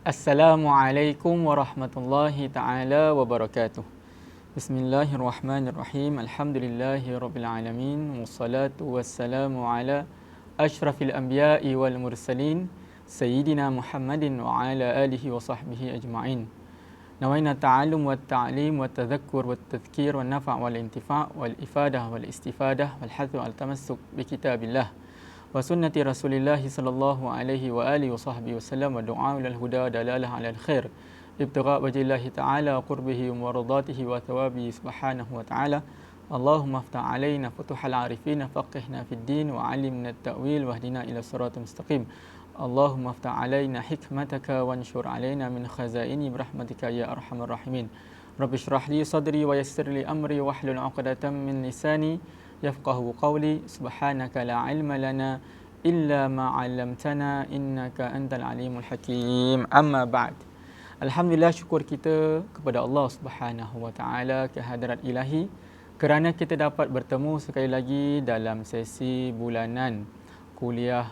Assalamualaikum warahmatullahi taala wabarakatuh. Bismillahirrahmanirrahim. Alhamdulillahirabbil alamin. Wassalatu wassalamu ala asyrafil anbiya'i wal mursalin sayyidina Muhammadin wa ala alihi wa sahbihi ajma'in. Nawaina ta'allum wat ta'lim wat tadhakkur wat tadhkir wan nafa' wal intifa' wal ifadah wal istifadah wal hadd wal tamassuk bi kitabillah wa sunnati Rasulillah sallallahu alaihi wa alihi wa sahbihi wasallam wa du'a ilal huda dalalah alal khair ibtigha wajhillahi ta'ala wa qurbihi wa maradatihi wa thawabihi subhanahu wa ta'ala. Allahumma aftah alaina futuhal arifin faqihna fid din wa 'allimna at-ta'wil wahdina ila siratal mustaqim. Allahumma aftah alaina hikmataka wanshur alaina min khazaini birahmatika ya arhamar rahimin. Rabbi shrah li sadri wa yassir li amri wahlul 'uqdatam min lisani yafqahu qawli. Subhanaka la ilma lana illa ma 'allamtana innaka antal alimul hakim. Amma ba'd. Alhamdulillah, syukur kita kepada Allah Subhanahu wa taala, kehadrat ilahi, kerana kita dapat bertemu sekali lagi dalam sesi bulanan kuliah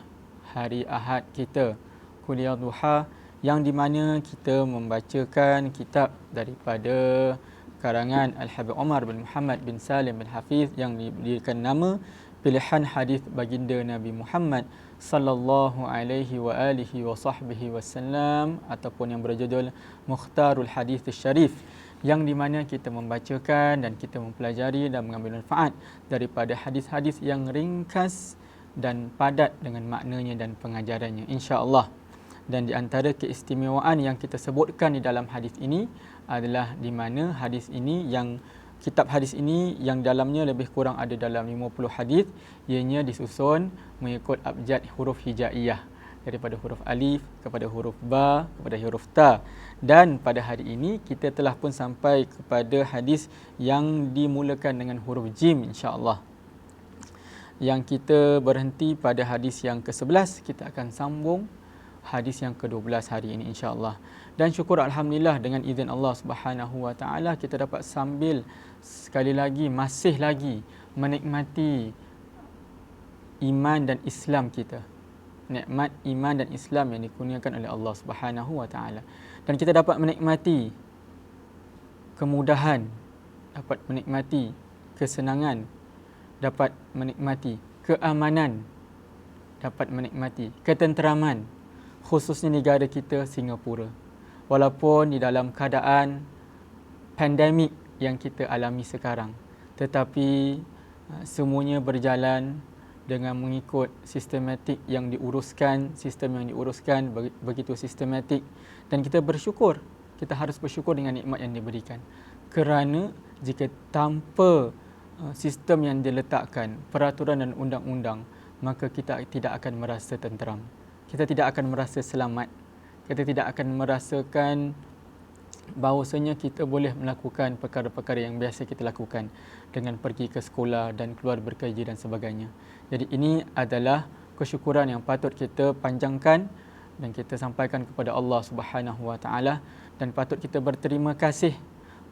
hari Ahad kita, kuliah duha, yang di mana kita membacakan kitab daripada karangan Al-Habib Umar bin Muhammad bin Salim bin Hafiz yang diberikan nama Pilihan Hadis Baginda Nabi Muhammad sallallahu alaihi wa alihi wa sahbihi wasallam, ataupun yang berjudul Mukhtarul Hadis Syarif, yang di mana kita membacakan dan kita mempelajari dan mengambil manfaat daripada hadis-hadis yang ringkas dan padat dengan maknanya dan pengajarannya, insya-Allah. Dan di antara keistimewaan yang kita sebutkan di dalam hadis ini adalah di mana hadis ini, yang kitab hadis ini yang dalamnya lebih kurang ada dalam 50 hadis, ianya disusun mengikut abjad huruf hijaiyah, daripada huruf alif kepada huruf ba kepada huruf ta. Dan pada hari ini kita telah pun sampai kepada hadis yang dimulakan dengan huruf jim, insya-Allah. Yang kita berhenti pada hadis yang ke-11, kita akan sambung hadis yang ke-12 hari ini, insya-Allah. Dan syukur alhamdulillah, dengan izin Allah Subhanahu wa taala, kita dapat sambil sekali lagi, masih lagi menikmati iman dan Islam kita. Nikmat iman dan Islam yang dikurniakan oleh Allah Subhanahu wa taala. Dan kita dapat menikmati kemudahan, dapat menikmati kesenangan, dapat menikmati keamanan, dapat menikmati ketenteraman, khususnya negara kita Singapura. Walaupun di dalam keadaan pandemik yang kita alami sekarang, tetapi semuanya berjalan dengan mengikut sistematik yang diuruskan, sistem yang diuruskan begitu sistematik, dan kita bersyukur, kita harus bersyukur dengan nikmat yang diberikan. Kerana jika tanpa sistem yang diletakkan, peraturan dan undang-undang, maka kita tidak akan merasa tenteram. Kita tidak akan merasa selamat. Kita tidak akan merasakan bahawasanya kita boleh melakukan perkara-perkara yang biasa kita lakukan, dengan pergi ke sekolah dan keluar bekerja dan sebagainya. Jadi ini adalah kesyukuran yang patut kita panjangkan dan kita sampaikan kepada Allah Subhanahu wa taala, dan patut kita berterima kasih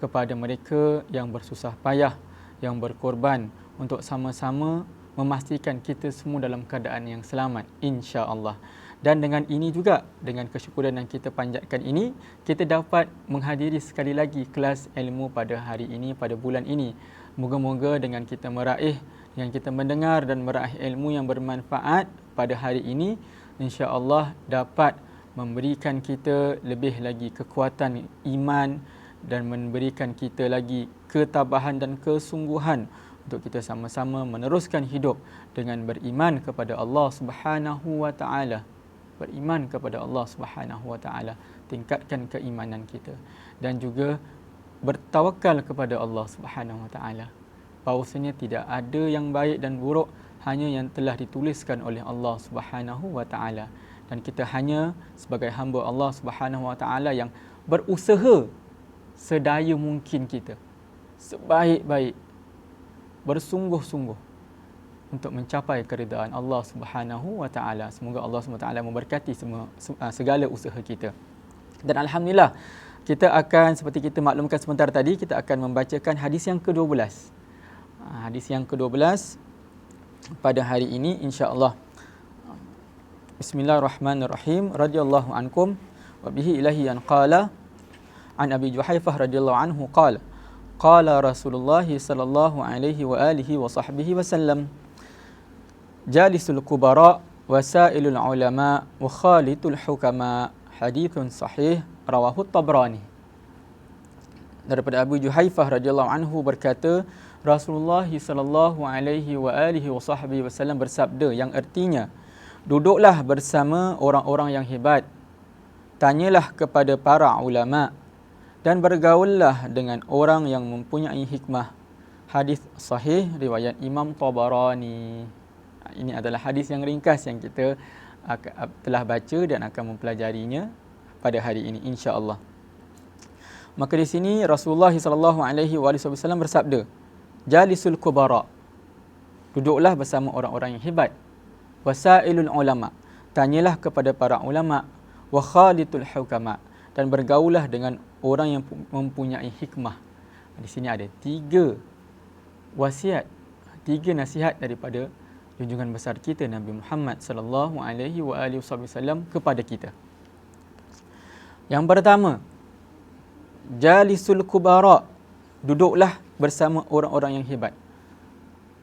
kepada mereka yang bersusah payah, yang berkorban untuk sama-sama memastikan kita semua dalam keadaan yang selamat, insya-Allah. Dan dengan ini juga, dengan kesyukuran yang kita panjatkan ini, kita dapat menghadiri sekali lagi kelas ilmu pada hari ini, pada bulan ini. Moga-moga dengan kita meraih, dengan kita mendengar dan meraih ilmu yang bermanfaat pada hari ini, insya-Allah dapat memberikan kita lebih lagi kekuatan iman dan memberikan kita lagi ketabahan dan kesungguhan untuk kita sama-sama meneruskan hidup dengan beriman kepada Allah Subhanahu wa taala. Beriman kepada Allah Subhanahu wa taala, tingkatkan keimanan kita, dan juga bertawakal kepada Allah Subhanahu wa taala. Bahawasanya tidak ada yang baik dan buruk, hanya yang telah dituliskan oleh Allah Subhanahu wa taala, dan kita hanya sebagai hamba Allah Subhanahu wa taala yang berusaha sedaya mungkin kita, sebaik-baik, bersungguh-sungguh untuk mencapai keridaan Allah Subhanahu wa taala. Semoga Allah Subhanahu wa taala memberkati segala usaha kita. Dan alhamdulillah, kita akan, seperti kita maklumkan sebentar tadi, kita akan membacakan hadis yang ke-12. Hadis yang ke-12 pada hari ini, insya-Allah. Bismillahirrahmanirrahim. Radhiyallahu ankum wa bihi ilahi an qala an Abi Juhaifah radhiyallahu anhu qala qala Rasulullah sallallahu alaihi wa alihi wa sahbihi wasallam jalisul kubara wasailul ulama wa khalitul hukama, hadithun sahih rawahu Tabrani. Daripada Abu Juhaifah radhiyallahu anhu berkata, Rasulullah sallallahu alaihi wa alihi wasallam bersabda, yang artinya, duduklah bersama orang-orang yang hebat, tanyalah kepada para ulama, dan bergaullah dengan orang yang mempunyai hikmah. Hadis sahih riwayat Imam Tabarani. Ini adalah hadis yang ringkas yang kita telah baca dan akan mempelajarinya pada hari ini insya-Allah. Maka di sini Rasulullah sallallahu alaihi wasallam bersabda, jalisul kubara, duduklah bersama orang-orang yang hebat, wasailul ulama, tanyalah kepada para ulama, wa khalitul hukama, dan bergaulah dengan orang yang mempunyai hikmah. Di sini ada 3 wasiat, 3 nasihat daripada junjungan besar kita Nabi Muhammad sallallahu alaihi wasallam kepada kita. Yang pertama, jalisul kubara, duduklah bersama orang-orang yang hebat.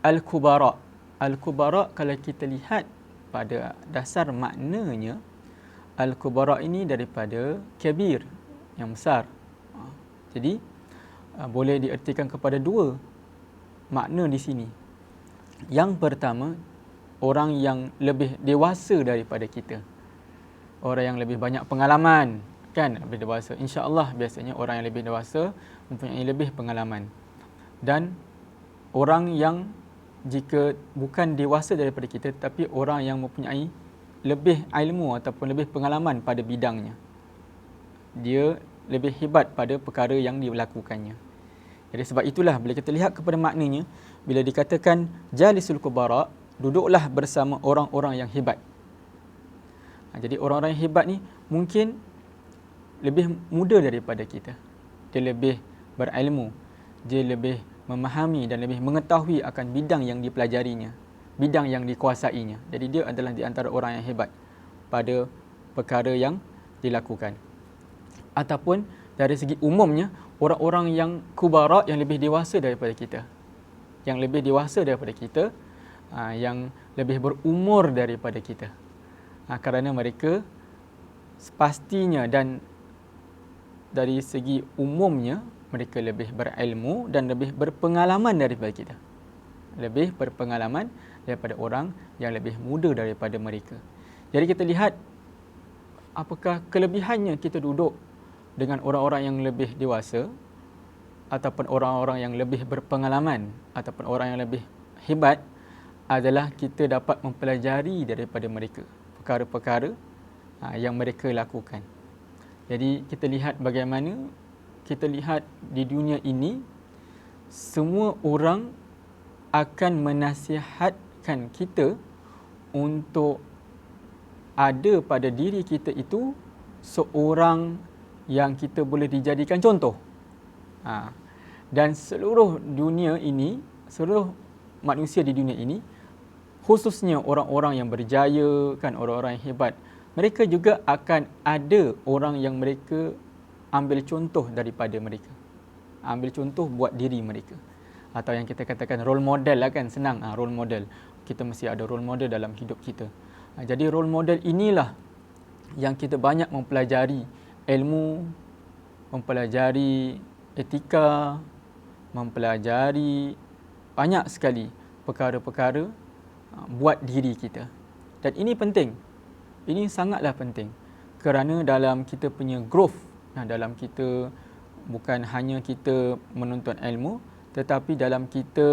Al-kubara, al-kubara kalau kita lihat pada dasar maknanya, al-kubara ini daripada kabir, yang besar. Jadi boleh diertikan kepada 2 makna di sini. Yang pertama, orang yang lebih dewasa daripada kita. Orang yang lebih banyak pengalaman, kan? Lebih dewasa. Insya-Allah biasanya orang yang lebih dewasa mempunyai lebih pengalaman. Dan orang yang jika bukan dewasa daripada kita, tapi orang yang mempunyai lebih ilmu ataupun lebih pengalaman pada bidangnya, dia lebih hebat pada perkara yang dilakukannya. Jadi sebab itulah bila kita lihat kepada maknanya, bila dikatakan jalisul kubara, duduklah bersama orang-orang yang hebat. Jadi orang-orang yang hebat ni mungkin lebih muda daripada kita. Dia lebih berilmu, dia lebih memahami dan lebih mengetahui akan bidang yang dipelajarinya, bidang yang dikuasainya. Jadi dia adalah di antara orang yang hebat pada perkara yang dilakukan. Ataupun dari segi umumnya, orang-orang yang kubara, yang lebih dewasa daripada kita, yang lebih dewasa daripada kita, yang lebih berumur daripada kita, kerana mereka pastinya dan dari segi umumnya mereka lebih berilmu dan lebih berpengalaman daripada kita, lebih berpengalaman daripada orang yang lebih muda daripada mereka. Jadi kita lihat apakah kelebihannya kita duduk dengan orang-orang yang lebih dewasa ataupun orang-orang yang lebih berpengalaman ataupun orang yang lebih hebat, adalah kita dapat mempelajari daripada mereka perkara-perkara yang mereka lakukan. Jadi kita lihat bagaimana kita lihat di dunia ini, semua orang akan menasihatkan kita untuk ada pada diri kita itu seorang yang kita boleh dijadikan contoh. Dan seluruh dunia ini, seluruh manusia di dunia ini, khususnya orang-orang yang berjaya, kan, orang-orang yang hebat, mereka juga akan ada orang yang mereka ambil contoh daripada mereka, ambil contoh buat diri mereka, atau yang kita katakan role model lah, kan, senang. Role model, kita mesti ada role model dalam hidup kita. Jadi role model inilah yang kita banyak mempelajari ilmu, mempelajari etika, mempelajari banyak sekali perkara-perkara buat diri kita. Dan ini penting. Ini sangatlah penting. Kerana dalam kita punya growth, dalam kita bukan hanya kita menuntut ilmu, tetapi dalam kita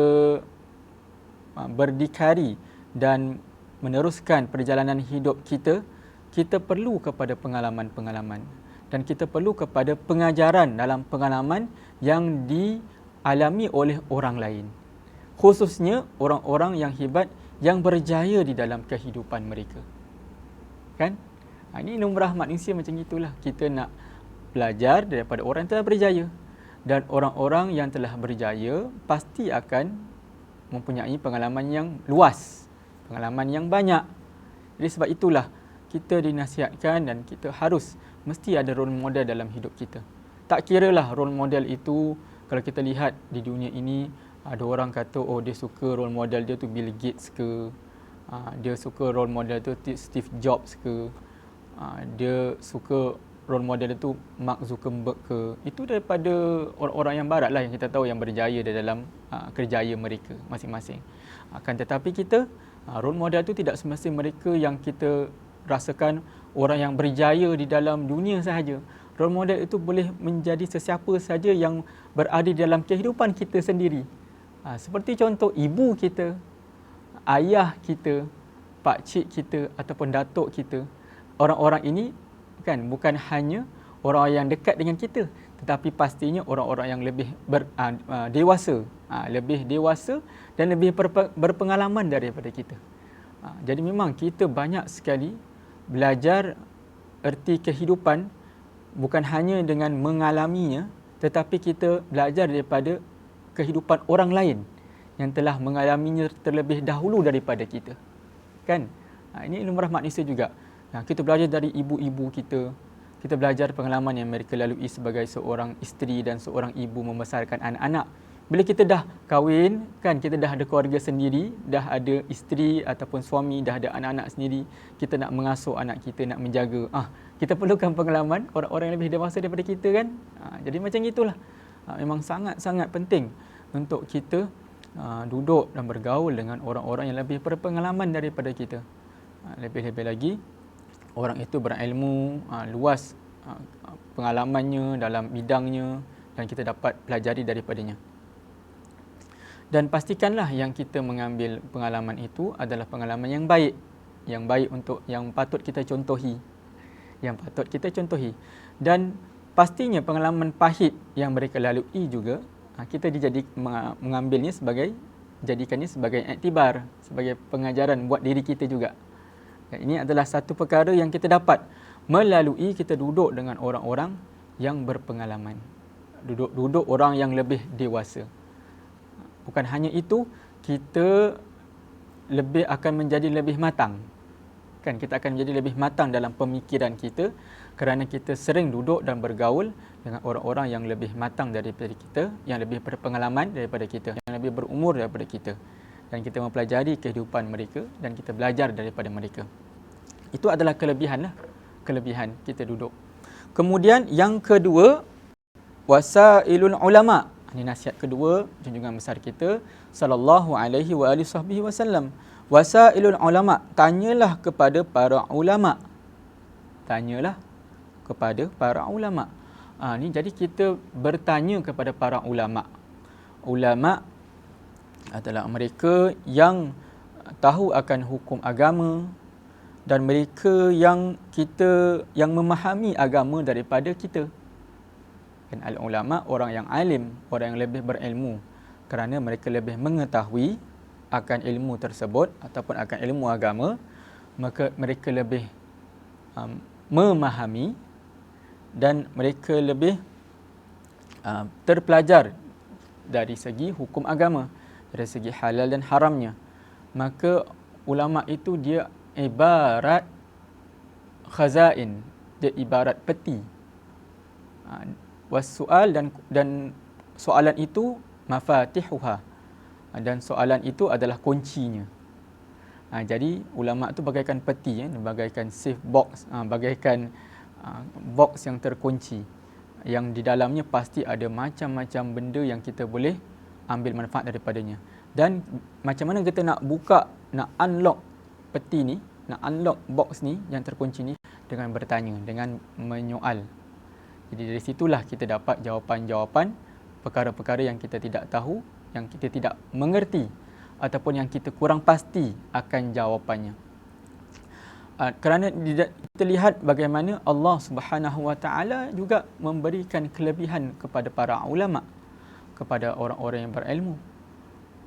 berdikari dan meneruskan perjalanan hidup kita, kita perlu kepada pengalaman-pengalaman. Dan kita perlu kepada pengajaran dalam pengalaman yang dialami oleh orang lain. Khususnya orang-orang yang hebat, yang berjaya di dalam kehidupan mereka. Kan? Ini lumrah manusia macam itulah. Kita nak belajar daripada orang yang telah berjaya. Dan orang-orang yang telah berjaya pasti akan mempunyai pengalaman yang luas, pengalaman yang banyak. Jadi sebab itulah kita dinasihatkan dan kita harus mesti ada role model dalam hidup kita. Tak kiralah role model itu, kalau kita lihat di dunia ini, ada orang kata, oh dia suka role model dia tu Bill Gates ke, dia suka role model tu Steve Jobs ke, dia suka role model itu Mark Zuckerberg ke. Itu daripada orang-orang yang barat lah yang kita tahu yang berjaya di dalam kerjaya mereka masing-masing. Akan tetapi kita, role model itu tidak semestinya mereka yang kita rasakan orang yang berjaya di dalam dunia sahaja. Role model itu boleh menjadi sesiapa saja yang berada di dalam kehidupan kita sendiri. Seperti contoh ibu kita, ayah kita, pakcik kita ataupun datuk kita. Orang-orang ini kan bukan hanya orang yang dekat dengan kita, tetapi pastinya orang-orang yang lebih dewasa, lebih dewasa dan lebih berpengalaman daripada kita. Jadi memang kita banyak sekali belajar erti kehidupan bukan hanya dengan mengalaminya, tetapi kita belajar daripada kehidupan orang lain yang telah mengalaminya terlebih dahulu daripada kita. Kan? Ini lumrah manusia juga. Kita belajar dari ibu-ibu kita. Kita belajar pengalaman yang mereka lalui sebagai seorang isteri dan seorang ibu membesarkan anak-anak. Bila kita dah kahwin, kan, kita dah ada keluarga sendiri, dah ada isteri ataupun suami, dah ada anak-anak sendiri, kita nak mengasuh anak kita, nak menjaga. Kita perlukan pengalaman orang-orang yang lebih dewasa daripada kita, kan. Jadi macam itulah. Memang sangat-sangat penting untuk kita duduk dan bergaul dengan orang-orang yang lebih berpengalaman daripada kita. Lebih-lebih lagi, orang itu berilmu, luas pengalamannya dalam bidangnya dan kita dapat pelajari daripadanya. Dan pastikanlah yang kita mengambil pengalaman itu adalah pengalaman yang baik untuk yang patut kita contohi. Dan pastinya pengalaman pahit yang mereka lalui juga kita mengambilnya jadikannya sebagai iktibar, sebagai pengajaran buat diri kita juga. Dan ini adalah satu perkara yang kita dapat melalui kita duduk dengan orang-orang yang berpengalaman. Duduk orang yang lebih dewasa. Bukan hanya itu, kita akan menjadi lebih matang. Kan, kita akan menjadi lebih matang dalam pemikiran kita kerana kita sering duduk dan bergaul dengan orang-orang yang lebih matang daripada kita, yang lebih berpengalaman daripada kita, yang lebih berumur daripada kita. Dan kita mempelajari kehidupan mereka dan kita belajar daripada mereka. Itu adalah kelebihan kita duduk. Kemudian yang kedua, wasailul ulama. Ini nasihat kedua junjungan besar kita sallallahu alaihi wa alihi wasallam. Wasailul ulama, tanyalah kepada para ulama. Ni jadi kita bertanya kepada para ulama. Ulama adalah mereka yang tahu akan hukum agama dan mereka yang memahami agama daripada kita. Dan al-ulama, orang yang alim, orang yang lebih berilmu kerana mereka lebih mengetahui akan ilmu tersebut ataupun akan ilmu agama, maka mereka lebih memahami dan mereka lebih terpelajar dari segi hukum agama, dari segi halal dan haramnya. Maka ulama itu dia ibarat khazain, dia ibarat peti. Wasu'al dan soalan itu mafatihuha, dan soalan itu adalah kuncinya. Jadi ulama' itu bagaikan peti, bagaikan safe box, bagaikan box yang terkunci, yang di dalamnya pasti ada macam-macam benda yang kita boleh ambil manfaat daripadanya. Dan macam mana kita nak buka, nak unlock peti ni, nak unlock box ni yang terkunci ni, dengan bertanya, dengan menyoal. Jadi dari situlah kita dapat jawapan-jawapan perkara-perkara yang kita tidak tahu, yang kita tidak mengerti ataupun yang kita kurang pasti akan jawapannya. Kerana kita lihat bagaimana Allah Subhanahu Wa Taala juga memberikan kelebihan kepada para ulama, kepada orang-orang yang berilmu.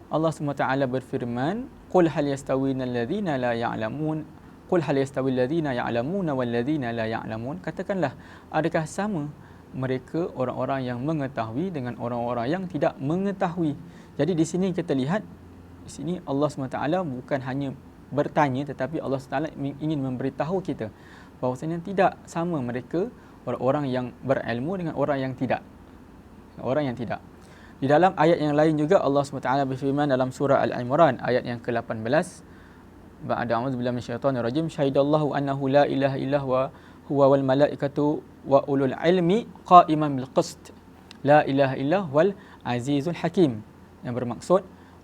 Allah Subhanahu Wa Taala berfirman, "Qul hal yastawina alladhina la ya'lamun Qul hal yastawi alladhina ya'lamuna wal ladhina la ya'lamun." Katakanlah, adakah sama mereka orang-orang yang mengetahui dengan orang-orang yang tidak mengetahui? Jadi di sini kita lihat, di sini Allah SWT bukan hanya bertanya, tetapi Allah SWT ingin memberitahu kita bahawasanya tidak sama mereka orang-orang yang berilmu dengan orang yang tidak. Di dalam ayat yang lain juga Allah SWT berfirman dalam surah Al-Imran ayat yang ke-18, ba'da a'udzubillahi minasyaitonir rajim, syahidallahu annahu la ilaha illa huwa wal malaikatu wa ulul ilmi qa'iman bil qist, la ilaha illa huwal azizul hakim. Yang bermaksud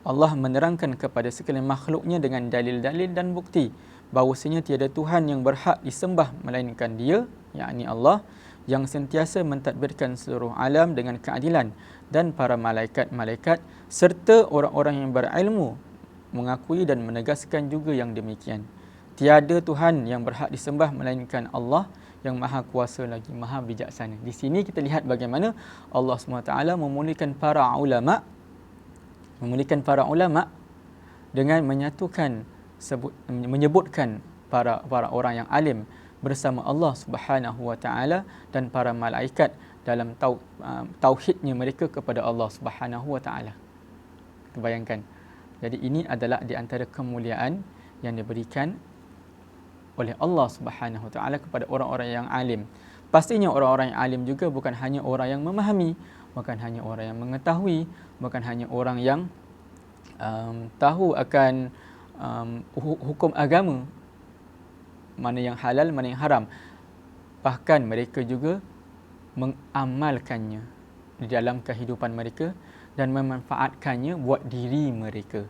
Allah menerangkan kepada sekalian makhluknya dengan dalil-dalil dan bukti bahawasanya tiada Tuhan yang berhak disembah melainkan Dia, yakni Allah, yang sentiasa mentadbirkan seluruh alam dengan keadilan, dan para malaikat-malaikat serta orang-orang yang berilmu mengakui dan menegaskan juga yang demikian. Tiada Tuhan yang berhak disembah melainkan Allah yang maha kuasa lagi maha bijaksana. Di sini kita lihat bagaimana Allah SWT memulihkan para ulama dengan menyebutkan para orang yang alim bersama Allah Subhanahu wa taala dan para malaikat dalam tauhidnya mereka kepada Allah Subhanahu wa taala. Kita bayangkan. Jadi ini adalah di antara kemuliaan yang diberikan oleh Allah Subhanahu wa taala kepada orang-orang yang alim. Pastinya orang-orang yang alim juga bukan hanya orang yang memahami, bukan hanya orang yang mengetahui, bukan hanya orang yang tahu akan hukum agama, mana yang halal, mana yang haram. Bahkan mereka juga mengamalkannya di dalam kehidupan mereka dan memanfaatkannya buat diri mereka.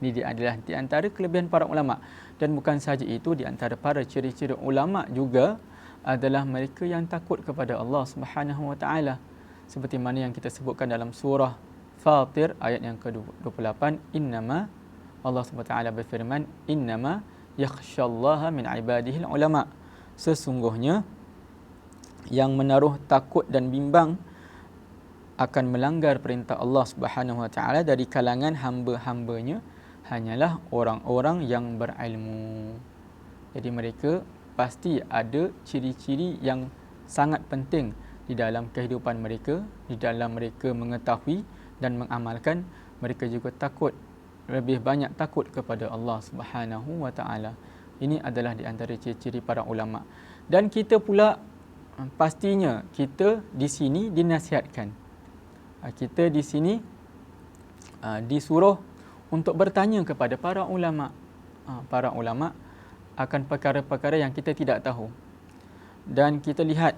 Ini adalah di antara kelebihan para ulama. Dan bukan sahaja itu, di antara para ciri-ciri ulama juga adalah mereka yang takut kepada Allah Subhanahu wa taala. Seperti mana yang kita sebutkan dalam surah Fatir ayat yang ke-28, innama, Allah Subhanahu wa taala berfirman, innama yakhsyallaha min ibadihil ulama. Sesungguhnya yang menaruh takut dan bimbang akan melanggar perintah Allah Subhanahu wa taala dari kalangan hamba-hambanya hanyalah orang-orang yang berilmu. Jadi mereka pasti ada ciri-ciri yang sangat penting di dalam kehidupan mereka, di dalam mereka mengetahui dan mengamalkan. Mereka juga takut, lebih banyak takut kepada Allah Subhanahu wa taala. Ini adalah di antara ciri-ciri para ulama. Dan kita pula pastinya kita di sini dinasihatkan. Kita di sini disuruh untuk bertanya kepada para ulama akan perkara-perkara yang kita tidak tahu. Dan kita lihat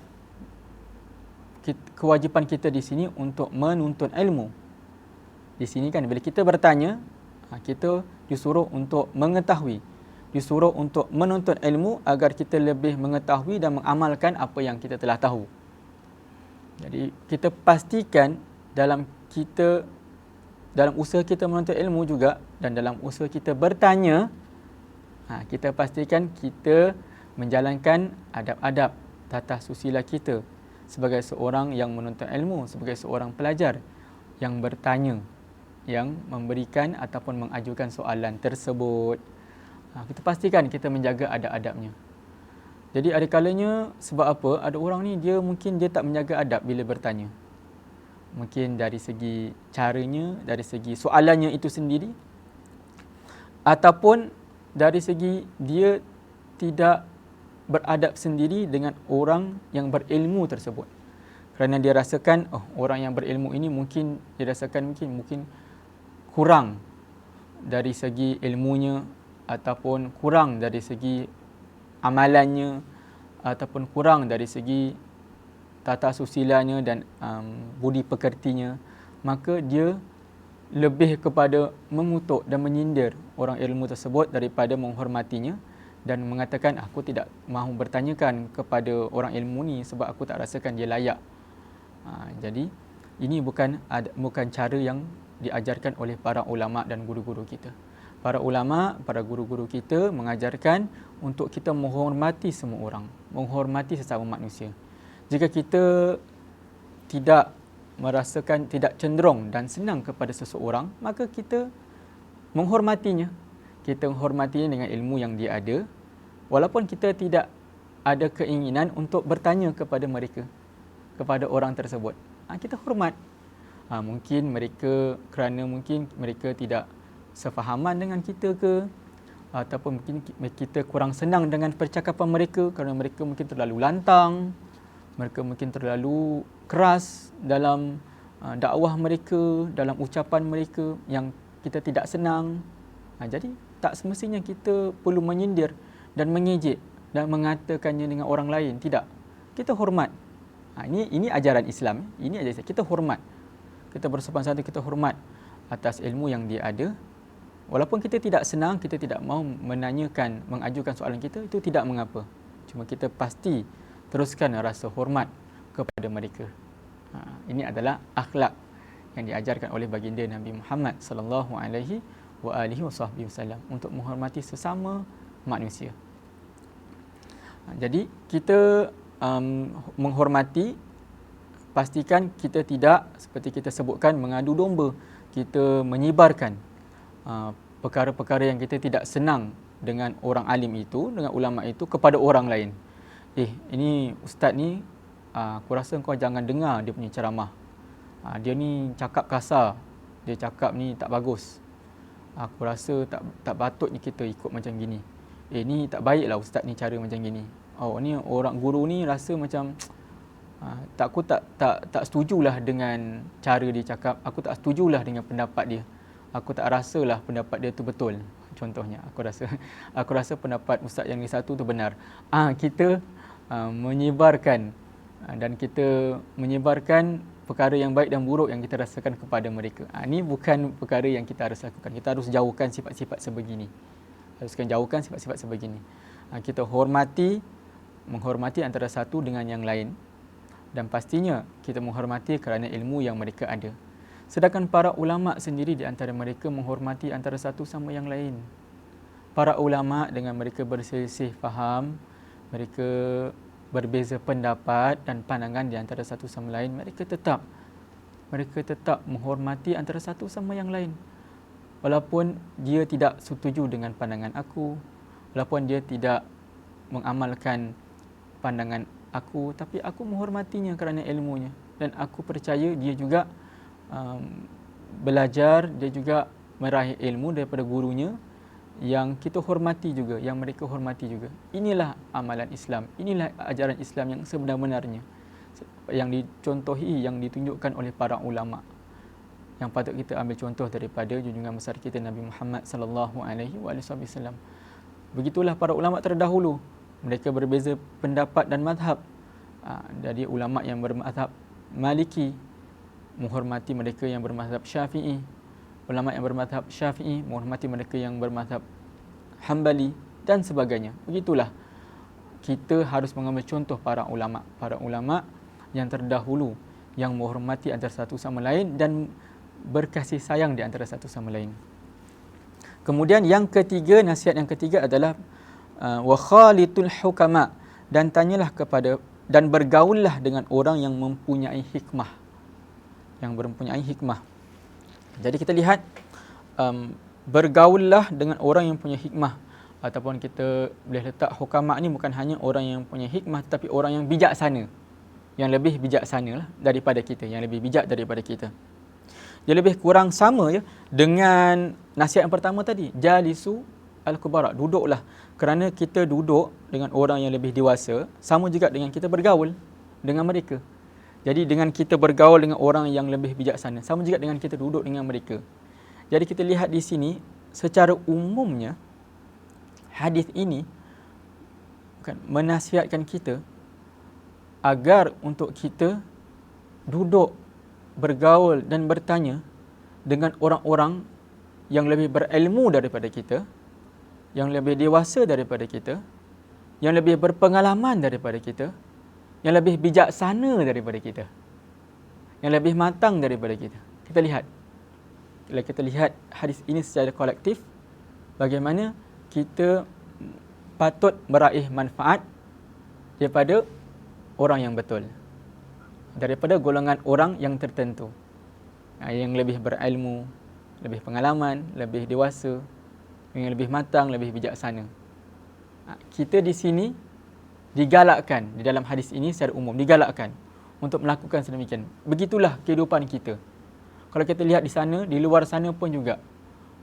kewajipan kita di sini untuk menuntut ilmu. Di sini kan bila kita bertanya, kita disuruh untuk mengetahui, disuruh untuk menuntut ilmu agar kita lebih mengetahui dan mengamalkan apa yang kita telah tahu. Jadi kita pastikan dalam usaha kita menuntut ilmu juga dan dalam usaha kita bertanya, kita pastikan kita menjalankan adab-adab tata susila kita sebagai seorang yang menuntut ilmu, sebagai seorang pelajar yang bertanya, yang memberikan ataupun mengajukan soalan tersebut. Kita pastikan kita menjaga adab-adabnya. Jadi ada kalanya sebab apa? Ada orang ni dia tak menjaga adab bila bertanya. Mungkin dari segi caranya, dari segi soalannya itu sendiri, ataupun dari segi dia tidak beradab sendiri dengan orang yang berilmu tersebut. Kerana dia rasakan, orang yang berilmu ini mungkin dia rasakan mungkin kurang dari segi ilmunya, ataupun kurang dari segi amalannya, ataupun kurang dari segi tata susilanya dan budi pekertinya, maka dia lebih kepada mengutuk dan menyindir orang ilmu tersebut daripada menghormatinya dan mengatakan, aku tidak mahu bertanyakan kepada orang ilmu ni sebab aku tak rasakan dia layak. Jadi ini bukan cara yang diajarkan oleh para ulama dan guru-guru kita. Para ulama, para guru-guru kita mengajarkan untuk kita menghormati semua orang, menghormati sesama manusia. Jika kita tidak merasakan, tidak cenderung dan senang kepada seseorang, maka kita menghormatinya. Kita menghormatinya dengan ilmu yang dia ada, walaupun kita tidak ada keinginan untuk bertanya kepada mereka, kepada orang tersebut. Kita hormat. Mungkin mereka, kerana mungkin mereka tidak sefahaman dengan kita ke, ataupun mungkin kita kurang senang dengan percakapan mereka kerana mereka mungkin terlalu lantang, mereka mungkin terlalu keras dalam dakwah mereka, dalam ucapan mereka yang kita tidak senang. Jadi tak semestinya kita perlu menyindir dan mengejek dan mengatakannya dengan orang lain. Tidak. Kita hormat. Ini ajaran Islam. Ini ajaran Islam. Kita hormat. Kita bersopan santun, kita hormat atas ilmu yang dia ada. Walaupun kita tidak senang, kita tidak mahu menanyakan, mengajukan soalan kita, itu tidak mengapa. Cuma kita pasti teruskan rasa hormat kepada mereka. Ini adalah akhlak yang diajarkan oleh baginda Nabi Muhammad sallallahu alaihi wasallam untuk menghormati sesama manusia. Jadi kita menghormati, pastikan kita tidak seperti kita sebutkan mengadu domba, kita menyebarkan perkara-perkara yang kita tidak senang dengan orang alim itu, dengan ulama itu kepada orang lain. Ini ustaz ni, aku rasa kau jangan dengar dia punya ceramah. Dia ni cakap kasar, dia cakap ni tak bagus. Aku rasa tak patutnya kita ikut macam gini. Ni tak baiklah ustaz ni cara macam gini. Ni orang guru ni rasa macam aku tak setujulah dengan cara dia cakap. Aku tak setujulah dengan pendapat dia. Aku tak rasalah pendapat dia tu betul. Contohnya, aku rasa pendapat ustaz yang ni satu tu benar. Kita menyebarkan dan kita menyebarkan perkara yang baik dan buruk yang kita rasakan kepada mereka. Ini bukan perkara yang kita harus lakukan. Kita harus jauhkan sifat-sifat sebegini. Jauhkan sifat-sifat sebegini. Kita menghormati antara satu dengan yang lain. Dan pastinya kita menghormati kerana ilmu yang mereka ada. Sedangkan para ulama sendiri di antara mereka menghormati antara satu sama yang lain. Para ulama dengan mereka berselisih faham, mereka berbeza pendapat dan pandangan di antara satu sama lain, mereka tetap menghormati antara satu sama yang lain. Walaupun dia tidak setuju dengan pandangan aku, walaupun dia tidak mengamalkan pandangan aku, tapi aku menghormatinya kerana ilmunya. Dan aku percaya dia juga belajar, dia juga meraih ilmu daripada gurunya yang kita hormati juga, yang mereka hormati juga. Inilah amalan Islam, inilah ajaran Islam yang sebenar-benarnya, yang dicontohi, yang ditunjukkan oleh para ulama, yang patut kita ambil contoh daripada junjungan besar kita Nabi Muhammad sallallahu alaihi wasallam. Begitulah para ulama terdahulu, mereka berbeza pendapat dan mazhab. Jadi ulama yang bermazhab Maliki menghormati mereka yang bermazhab Syafi'i, ulama yang bermazhab Syafi'i menghormati mereka yang bermazhab Hambali dan sebagainya. Begitulah kita harus mengambil contoh para ulama yang terdahulu, yang menghormati antara satu sama lain dan berkasih sayang di antara satu sama lain. Kemudian yang ketiga, nasihat yang ketiga adalah wa khalitul hukama, dan tanyalah kepada dan bergaullah dengan orang yang mempunyai hikmah. Jadi kita lihat bergaullah dengan orang yang punya hikmah, ataupun kita boleh letak hukama ni bukan hanya orang yang punya hikmah, tetapi orang yang bijaksana, yang lebih bijaksana daripada kita, yang lebih bijak daripada kita. Dia lebih kurang sama dengan nasihat yang pertama tadi, jalisu al-kubara, duduklah. Kerana kita duduk dengan orang yang lebih dewasa, sama juga dengan kita bergaul dengan mereka. Jadi dengan kita bergaul dengan orang yang lebih bijaksana, sama juga dengan kita duduk dengan mereka. Jadi kita lihat di sini, secara umumnya hadis ini menasihatkan kita agar untuk kita duduk, bergaul dan bertanya dengan orang-orang yang lebih berilmu daripada kita, yang lebih dewasa daripada kita, yang lebih berpengalaman daripada kita, yang lebih bijaksana daripada kita, yang lebih matang daripada kita. Kita lihat hadis ini secara kolektif, bagaimana kita patut meraih manfaat daripada orang yang betul, daripada golongan orang yang tertentu, yang lebih berilmu, lebih pengalaman, lebih dewasa, yang lebih matang, lebih bijaksana. Kita di sini digalakkan, di dalam hadis ini secara umum digalakkan untuk melakukan sedemikian. Begitulah kehidupan kita. Kalau kita lihat di sana, di luar sana pun juga,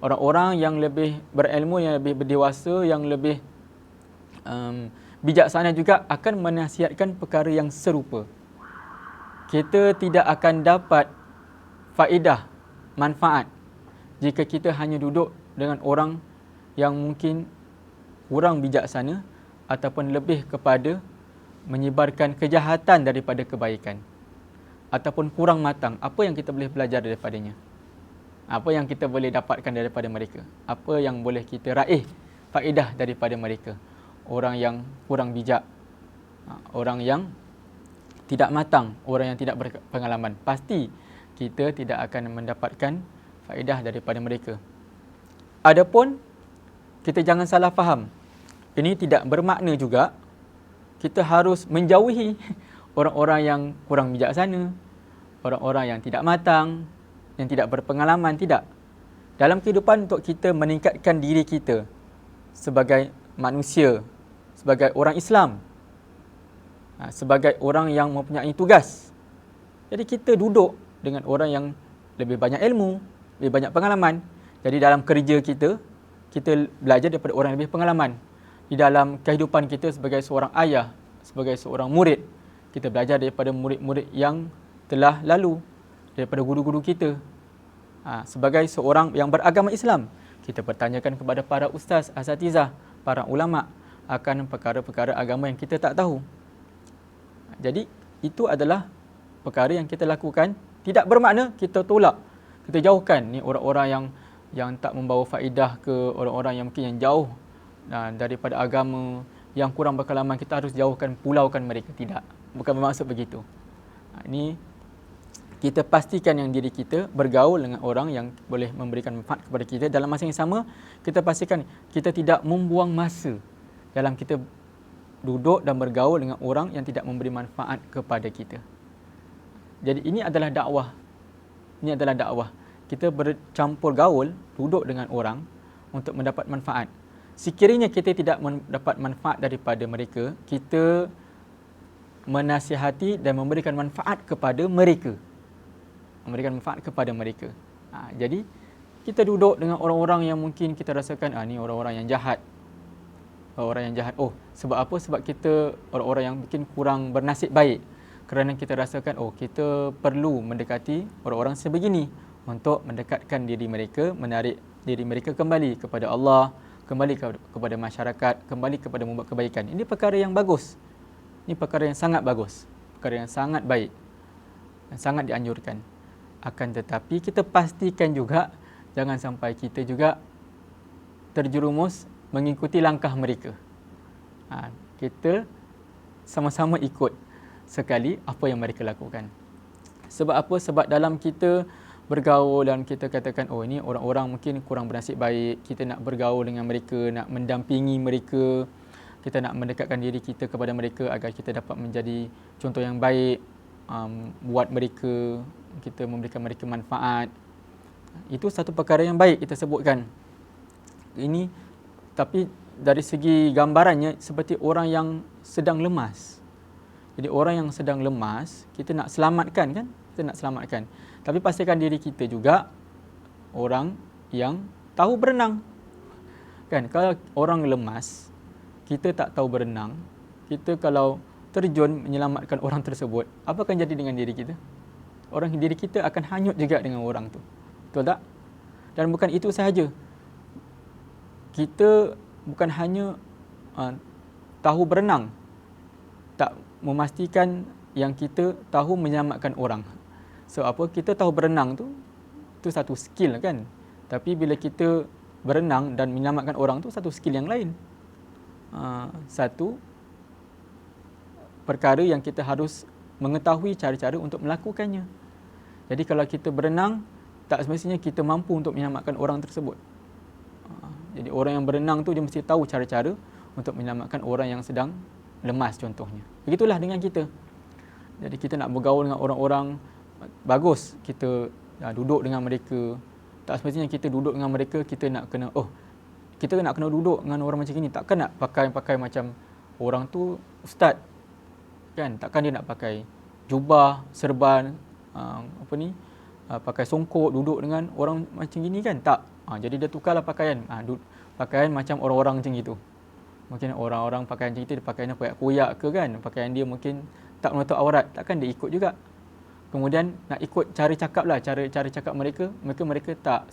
Orang-orang yang lebih berilmu, yang lebih berdewasa, yang lebih bijaksana juga akan menasihatkan perkara yang serupa. Kita tidak akan dapat faedah, manfaat jika kita hanya duduk dengan orang yang mungkin kurang bijaksana ataupun lebih kepada menyebarkan kejahatan daripada kebaikan, ataupun kurang matang. Apa yang kita boleh belajar daripadanya? Apa yang kita boleh dapatkan daripada mereka? Apa yang boleh kita raih faedah daripada mereka? Orang yang kurang bijak, orang yang tidak matang, orang yang tidak berpengalaman, pasti kita tidak akan mendapatkan faedah daripada mereka. Adapun kita jangan salah faham. Ini tidak bermakna juga kita harus menjauhi orang-orang yang kurang bijaksana, orang-orang yang tidak matang, yang tidak berpengalaman, tidak. Dalam kehidupan, untuk kita meningkatkan diri kita sebagai manusia, sebagai orang Islam, sebagai orang yang mempunyai tugas. Jadi kita duduk dengan orang yang lebih banyak ilmu, lebih banyak pengalaman. Jadi dalam kerja kita, kita belajar daripada orang yang lebih pengalaman. Di dalam kehidupan kita sebagai seorang ayah, sebagai seorang murid, kita belajar daripada murid-murid yang telah lalu, daripada guru-guru kita. Sebagai seorang yang beragama Islam, kita bertanyakan kepada para ustaz, asatizah, para ulama akan perkara-perkara agama yang kita tak tahu. Jadi itu adalah perkara yang kita lakukan. Tidak bermakna kita tolak, kita jauhkan ni orang-orang yang tak membawa faedah ke, orang-orang yang mungkin yang jauh daripada agama, yang kurang berpengalaman, kita harus jauhkan, pulaukan mereka. Tidak, bukan bermaksud begitu. Ini kita pastikan yang diri kita bergaul dengan orang yang boleh memberikan manfaat kepada kita. Dalam masa yang sama, kita pastikan kita tidak membuang masa dalam kita duduk dan bergaul dengan orang yang tidak memberi manfaat kepada kita. Jadi ini adalah dakwah. Ini adalah dakwah. Kita bercampur gaul, duduk dengan orang untuk mendapat manfaat. Sekiranya kita tidak mendapat manfaat daripada mereka, kita menasihati dan memberikan manfaat kepada mereka. Memberikan manfaat kepada mereka. Jadi kita duduk dengan orang-orang yang mungkin kita rasakan ni orang-orang yang jahat. Orang yang jahat. Sebab apa? Sebab kita orang-orang yang mungkin kurang bernasib baik. Kerana kita rasakan kita perlu mendekati orang-orang sebegini untuk mendekatkan diri mereka, menarik diri mereka kembali kepada Allah, kembali kepada masyarakat, kembali kepada membuat kebaikan. Ini perkara yang bagus. Ini perkara yang sangat bagus. Perkara yang sangat baik. Dan sangat dianjurkan. Akan tetapi kita pastikan juga jangan sampai kita juga terjerumus mengikuti langkah mereka. Kita sama-sama ikut sekali apa yang mereka lakukan. Sebab apa? Sebab dalam kita bergaul dan kita katakan ini orang-orang mungkin kurang bernasib baik, kita nak bergaul dengan mereka, nak mendampingi mereka, kita nak mendekatkan diri kita kepada mereka agar kita dapat menjadi contoh yang baik buat mereka, kita memberikan mereka manfaat. Itu satu perkara yang baik kita sebutkan. Ini tapi dari segi gambarannya seperti orang yang sedang lemas. Jadi orang yang sedang lemas, kita nak selamatkan kan? Kita nak selamatkan. Tapi pastikan diri kita juga orang yang tahu berenang. Kan? Kalau orang lemas, kita tak tahu berenang, kita kalau terjun menyelamatkan orang tersebut, apa akan jadi dengan diri kita? Diri kita akan hanyut juga dengan orang tu. Betul tak? Dan bukan itu sahaja. Kita bukan hanya tahu berenang, tak memastikan yang kita tahu menyelamatkan orang. So apa? Kita tahu berenang tu satu skill kan. Tapi bila kita berenang dan menyelamatkan orang tu satu skill yang lain. Satu perkara yang kita harus mengetahui cara-cara untuk melakukannya. Jadi kalau kita berenang, tak semestinya kita mampu untuk menyelamatkan orang tersebut. Jadi orang yang berenang tu dia mesti tahu cara-cara untuk menyelamatkan orang yang sedang lemas contohnya. Begitulah dengan kita. Jadi kita nak bergaul dengan orang-orang, bagus kita duduk dengan mereka. Tak semestinya kita duduk dengan mereka, kita nak kena duduk dengan orang macam ni. Takkan nak pakai macam orang tu ustaz. Kan? Takkan dia nak pakai jubah, serban, pakai songkok, duduk dengan orang macam gini kan? Tak. Jadi dia tukarlah pakaian. Pakaian macam orang-orang macam itu. Mungkin orang-orang pakaian macam itu, dia pakaiannya koyak-koyak ke kan. Pakaian dia mungkin tak menutup aurat, takkan dia ikut juga. Kemudian nak ikut cara cakap lah, cara cakap mereka tak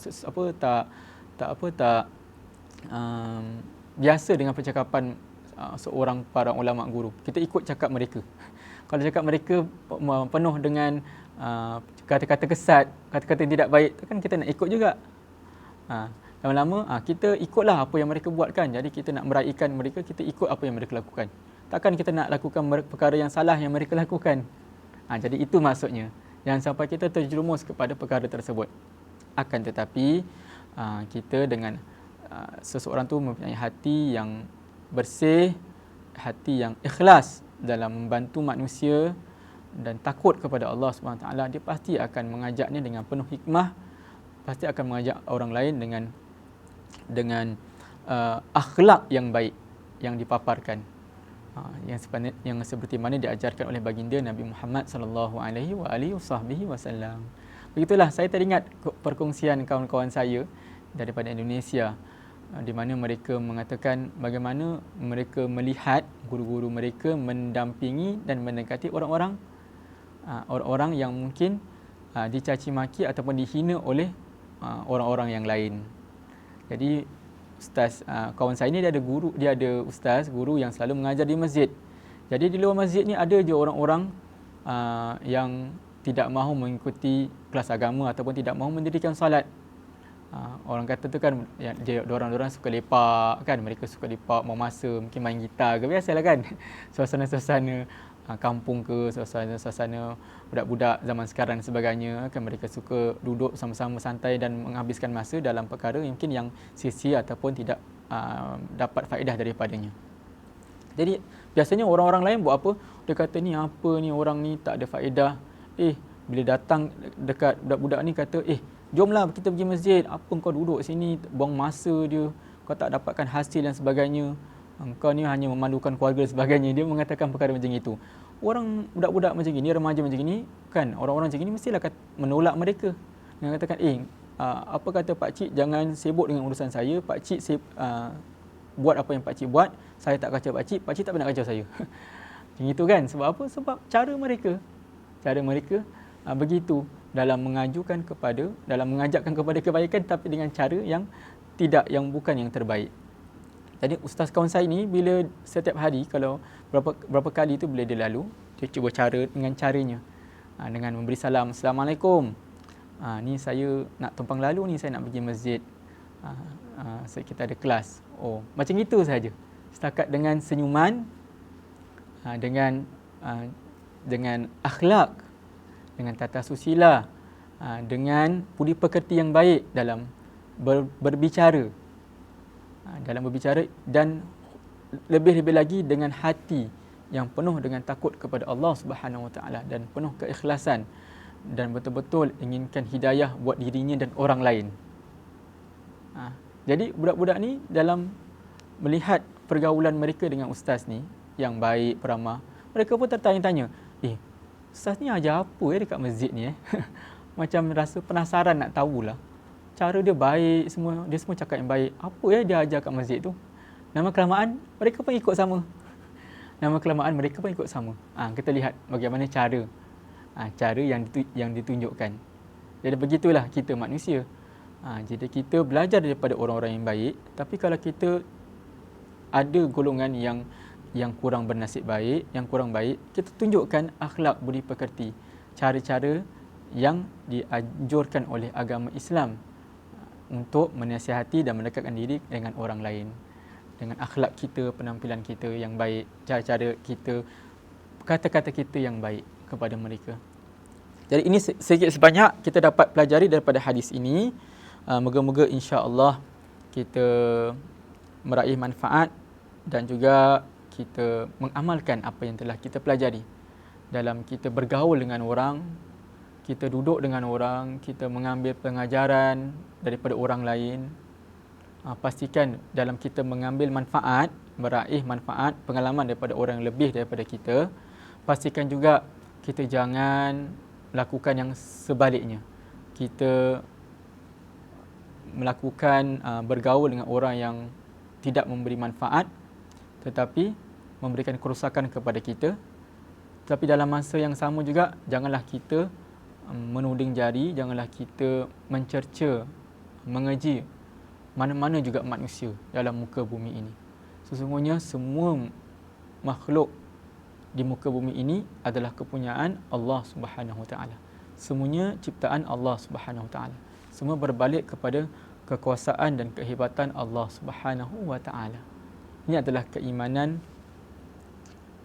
biasa dengan percakapan seorang para ulama guru. Kita ikut cakap mereka. Kalau cakap mereka penuh dengan kata-kata kesat, kata-kata tidak baik, kan kita nak ikut juga. Lama-lama kita ikutlah apa yang mereka buatkan. Jadi kita nak meraihkan mereka, kita ikut apa yang mereka lakukan. Takkan kita nak lakukan perkara yang salah yang mereka lakukan. Jadi itu maksudnya. Jangan sampai kita terjerumus kepada perkara tersebut. Akan tetapi kita dengan seseorang tu mempunyai hati yang bersih, hati yang ikhlas dalam membantu manusia dan takut kepada Allah SWT, dia pasti akan mengajaknya dengan penuh hikmah, pasti akan mengajak orang lain dengan akhlak yang baik yang dipaparkan, yang seperti mana diajarkan oleh baginda Nabi Muhammad sallallahu alaihi wasallam. Begitulah, saya teringat perkongsian kawan-kawan saya daripada Indonesia, di mana mereka mengatakan bagaimana mereka melihat guru-guru mereka mendampingi dan mendekati orang-orang yang mungkin dicaci maki ataupun dihina oleh orang-orang yang lain. Jadi ustaz, kawan saya ni dia ada ustaz guru yang selalu mengajar di masjid. Jadi di luar masjid ni ada je orang-orang yang tidak mahu mengikuti kelas agama ataupun tidak mahu mendirikan solat. Orang kata tu kan, ya, orang suka lepak kan, mereka suka lepak, memasa, mungkin main gitar ke, biasalah kan. Suasana-suasana kampung ke, suasana budak-budak zaman sekarang dan sebagainya kan, mereka suka duduk sama-sama santai dan menghabiskan masa dalam perkara yang mungkin yang sia-sia ataupun tidak dapat faedah daripadanya. Jadi biasanya orang-orang lain buat apa? Dia kata ni apa ni, orang ni tak ada faedah. Bila datang dekat budak-budak ni kata, jomlah kita pergi masjid. Apa kau duduk sini buang masa dia, kau tak dapatkan hasil dan sebagainya, engkau ni hanya memalukan keluarga dan sebagainya. Dia mengatakan perkara macam itu. Orang budak-budak macam gini, remaja macam gini kan, orang-orang macam gini mestilah menolak mereka. Dia katakan, apa kata pak cik, jangan sibuk dengan urusan saya. Pak cik buat apa yang pak cik buat, saya tak kacau pak cik tak pernah kacau saya. Macam itu kan. Sebab apa? Sebab cara mereka begitu dalam mengajakkan kepada kebaikan, tapi dengan cara yang bukan yang terbaik. Jadi ustaz kawan saya ni, bila setiap hari, kalau berapa kali tu bila dia lalu, dia cuba dengan caranya, dengan memberi salam, Assalamualaikum, ni saya nak tumpang lalu ni, saya nak pergi masjid, kita ada kelas. Macam itu saja, setakat dengan senyuman, dengan akhlak, dengan tata susila, dengan budi pekerti yang baik dalam berbicara, dan lebih-lebih lagi dengan hati yang penuh dengan takut kepada Allah Subhanahu Wa Taala dan penuh keikhlasan dan betul-betul inginkan hidayah buat dirinya dan orang lain. Jadi budak-budak ni dalam melihat pergaulan mereka dengan ustaz ni yang baik, peramah, mereka pun tertanya-tanya, ustaz ni ajar apa dekat masjid ni? Macam rasa penasaran nak tahulah. Cara dia baik, dia semua cakap yang baik. Apa dia ajar kat masjid tu? Lama kelamaan mereka pun ikut sama. Kita lihat bagaimana cara yang ditunjukkan. Jadi begitulah kita manusia. Jadi kita belajar daripada orang-orang yang baik, tapi kalau kita ada golongan yang kurang bernasib baik, yang kurang baik, kita tunjukkan akhlak budi pekerti, cara-cara yang dianjurkan oleh agama Islam untuk menasihati dan mendekatkan diri dengan orang lain, dengan akhlak kita, penampilan kita yang baik, cara-cara kita, kata-kata kita yang baik kepada mereka. Jadi ini sedikit sebanyak kita dapat pelajari daripada hadis ini. Moga-moga insya-Allah kita meraih manfaat dan juga kita mengamalkan apa yang telah kita pelajari dalam kita bergaul dengan orang, kita duduk dengan orang, kita mengambil pengajaran daripada orang lain. Pastikan dalam kita mengambil manfaat, meraih manfaat, pengalaman daripada orang yang lebih daripada kita, pastikan juga kita jangan lakukan yang sebaliknya. Kita melakukan bergaul dengan orang yang tidak memberi manfaat tetapi memberikan kerosakan kepada kita. Tapi dalam masa yang sama juga, janganlah kita menuding jari, janganlah kita mencerca, mengeji mana-mana juga manusia dalam muka bumi ini. Sesungguhnya semua makhluk di muka bumi ini adalah kepunyaan Allah Subhanahu Wa Taala. Semuanya ciptaan Allah Subhanahu Wa Taala. Semua berbalik kepada kekuasaan dan kehebatan Allah Subhanahu Wa Taala. Ini adalah keimanan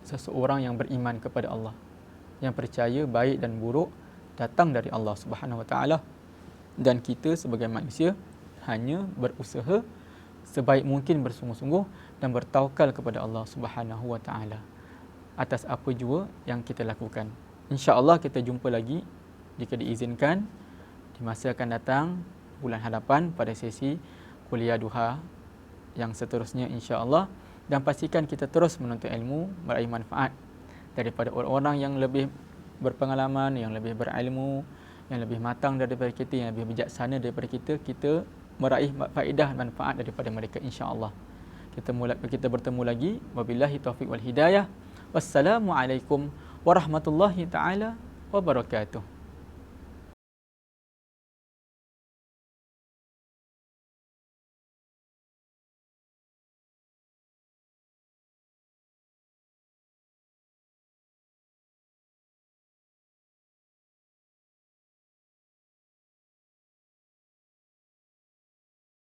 seseorang yang beriman kepada Allah, yang percaya baik dan buruk datang dari Allah Subhanahu Wa Taala, dan kita sebagai manusia hanya berusaha sebaik mungkin bersungguh-sungguh dan bertawakal kepada Allah Subhanahu Wa Taala atas apa jua yang kita lakukan. Insya-Allah kita jumpa lagi jika diizinkan di masa akan datang bulan hadapan pada sesi kuliah duha yang seterusnya insya-Allah. Dan pastikan kita terus menuntut ilmu, meraih manfaat daripada orang-orang yang lebih berpengalaman, yang lebih berilmu, yang lebih matang daripada kita, yang lebih bijaksana daripada kita. Kita meraih faedah manfaat daripada mereka insya-Allah. Kita bertemu lagi. Wabillahi taufiq wal hidayah. Wassalamualaikum warahmatullahi taala wabarakatuh.